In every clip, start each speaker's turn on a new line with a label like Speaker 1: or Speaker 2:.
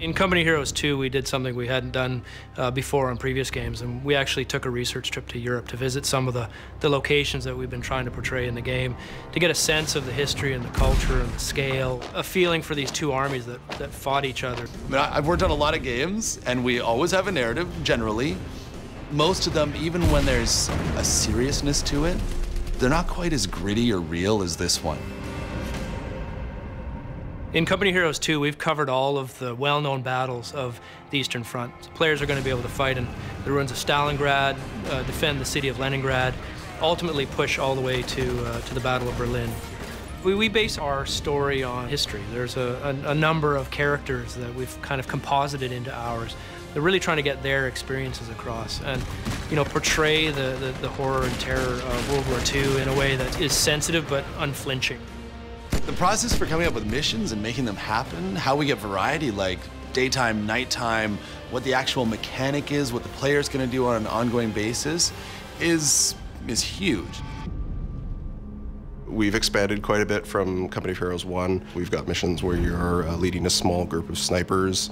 Speaker 1: In Company Heroes 2, we did something we hadn't done before on previous games, and we actually took a research trip to Europe to visit some of the locations that we've been trying to portray in the game, to get a sense of the history and the culture and the scale, a feeling for these two armies that fought each other.
Speaker 2: I mean, I've worked on a lot of games, and we always have a narrative, generally. Most of them, even when there's a seriousness to it, they're not quite as gritty or real as this one.
Speaker 1: In Company Heroes 2, we've covered all of the well-known battles of the Eastern Front. So players are going to be able to fight in the ruins of Stalingrad, defend the city of Leningrad, ultimately push all the way to the Battle of Berlin. We base our story on history. There's a number of characters that we've kind of composited into ours. They're really trying to get their experiences across and, you know, portray the horror and terror of World War II in a way that is sensitive but unflinching.
Speaker 2: The process for coming up with missions and making them happen, how we get variety like daytime, nighttime, what the actual mechanic is, what the player's going to do on an ongoing basis is huge.
Speaker 3: We've expanded quite a bit from Company of Heroes 1. We've got missions where you're leading a small group of snipers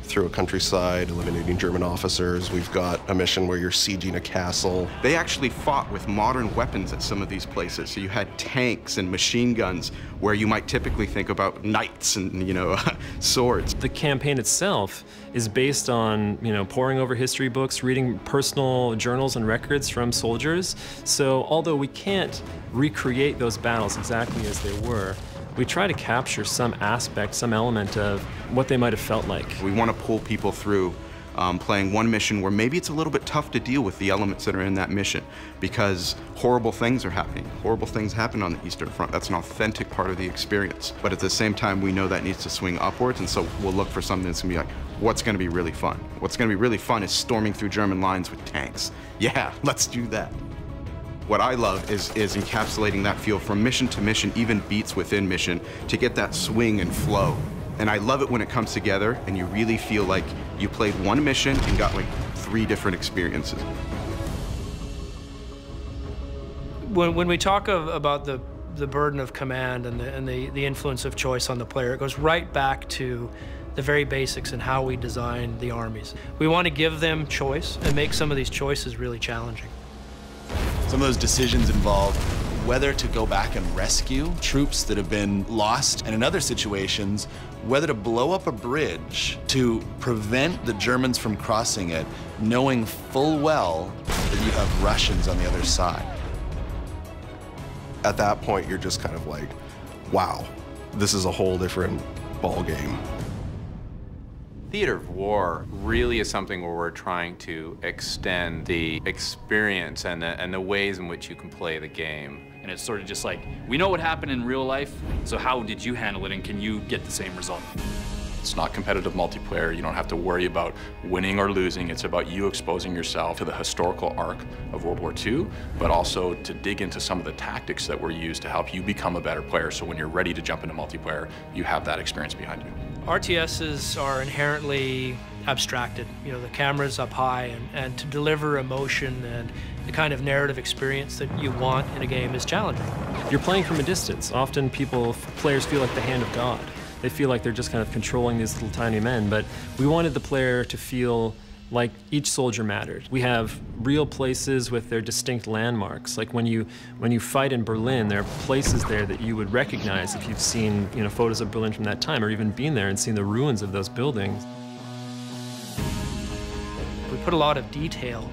Speaker 3: through a countryside, eliminating German officers. We've got a mission where you're sieging a castle.
Speaker 4: They actually fought with modern weapons at some of these places. So you had tanks and machine guns where you might typically think about knights and, you know, swords.
Speaker 5: The campaign itself is based on, you know, poring over history books, reading personal journals and records from soldiers. So although we can't recreate those battles exactly as they were, we try to capture some aspect, some element of what they might have felt like.
Speaker 4: We want to pull people through playing one mission where maybe it's a little bit tough to deal with the elements that are in that mission because horrible things are happening. Horrible things happen on the Eastern Front. That's an authentic part of the experience. But at the same time, we know that needs to swing upwards, and so we'll look for something that's going to be like, what's going to be really fun? What's going to be really fun is storming through German lines with tanks. Yeah, let's do that. What I love is encapsulating that feel from mission to mission, even beats within mission, to get that swing and flow. And I love it when it comes together and you really feel like you played one mission and got like 3 different experiences.
Speaker 1: When we talk about the burden of command and the influence of choice on the player, it goes right back to the very basics and how we design the armies. We want to give them choice and make some of these choices really challenging.
Speaker 2: Some of those decisions involve whether to go back and rescue troops that have been lost, and in other situations, whether to blow up a bridge to prevent the Germans from crossing it, knowing full well that you have Russians on the other side.
Speaker 3: At that point, you're just kind of like, wow, this is a whole different ball game.
Speaker 6: Theater of war really is something where we're trying to extend the experience and the ways in which you can play the game.
Speaker 7: And it's sort of just like, we know what happened in real life, so how did you handle it, and can you get the same result?
Speaker 8: It's not competitive multiplayer. You don't have to worry about winning or losing. It's about you exposing yourself to the historical arc of World War II, but also to dig into some of the tactics that were used to help you become a better player. So when you're ready to jump into multiplayer, you have that experience behind you.
Speaker 1: RTSs are inherently abstracted. You know, the camera's up high, and to deliver emotion and the kind of narrative experience that you want in a game is challenging.
Speaker 5: You're playing from a distance. Often players feel like the hand of God. They feel like they're just kind of controlling these little tiny men, but we wanted the player to feel like each soldier mattered. We have real places with their distinct landmarks. Like when you fight in Berlin, there are places there that you would recognize if you've seen, you know, photos of Berlin from that time, or even been there and seen the ruins of those buildings.
Speaker 1: We put a lot of detail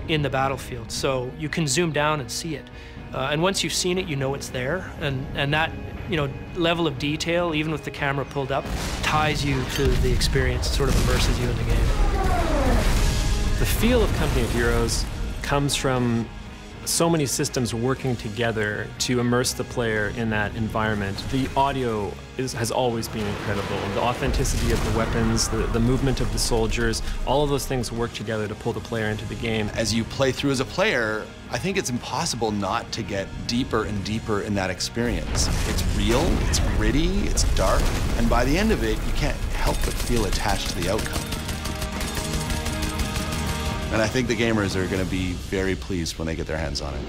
Speaker 1: in the battlefield, so you can zoom down and see it. And once you've seen it, you know it's there, and that, you know, level of detail, even with the camera pulled up, ties you to the experience, sort of immerses you in the game.
Speaker 5: The feel of Company of Heroes comes from so many systems working together to immerse the player in that environment. The audio has always been incredible. The authenticity of the weapons, the movement of the soldiers, all of those things work together to pull the player into the game.
Speaker 2: As you play through as a player, I think it's impossible not to get deeper and deeper in that experience. It's real, it's gritty, it's dark, and by the end of it, you can't help but feel attached to the outcome. And I think the gamers are going to be very pleased when they get their hands on it.